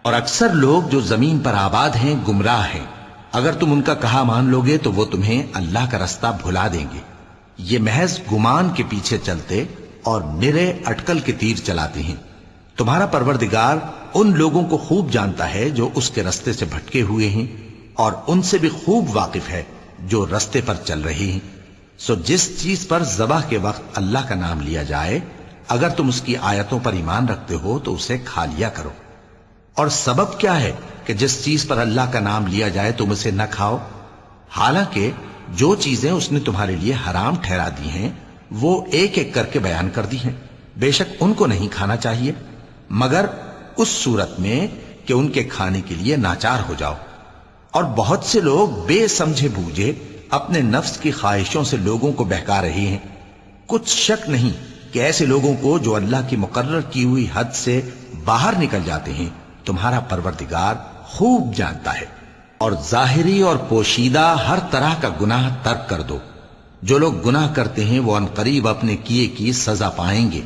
اور اکثر لوگ جو زمین پر آباد ہیں گمراہ ہیں، اگر تم ان کا کہا مان لوگے تو وہ تمہیں اللہ کا رستہ بھلا دیں گے۔ یہ محض گمان کے پیچھے چلتے اور نرے اٹکل کے تیر چلاتے ہیں۔ تمہارا پروردگار ان لوگوں کو خوب جانتا ہے جو اس کے رستے سے بھٹکے ہوئے ہیں، اور ان سے بھی خوب واقف ہے جو رستے پر چل رہے ہیں۔ سو جس چیز پر ذبح کے وقت اللہ کا نام لیا جائے، اگر تم اس کی آیتوں پر ایمان رکھتے ہو تو اسے کھا لیا کرو۔ اور سبب کیا ہے کہ جس چیز پر اللہ کا نام لیا جائے تم اسے نہ کھاؤ؟ حالانکہ جو چیزیں اس نے تمہارے لیے حرام ٹھہرا دی ہیں وہ ایک ایک کر کے بیان کر دی ہیں، بے شک ان کو نہیں کھانا چاہیے مگر اس صورت میں کہ ان کے کھانے کے لیے ناچار ہو جاؤ۔ اور بہت سے لوگ بے سمجھے بوجھے اپنے نفس کی خواہشوں سے لوگوں کو بہکا رہے ہیں۔ کچھ شک نہیں کہ ایسے لوگوں کو جو اللہ کی مقرر کی ہوئی حد سے باہر نکل جاتے ہیں تمہارا پروردگار خوب جانتا ہے۔ اور ظاہری اور پوشیدہ ہر طرح کا گناہ ترک کر دو۔ جو لوگ گناہ کرتے ہیں وہ عنقریب اپنے کیے کی سزا پائیں گے۔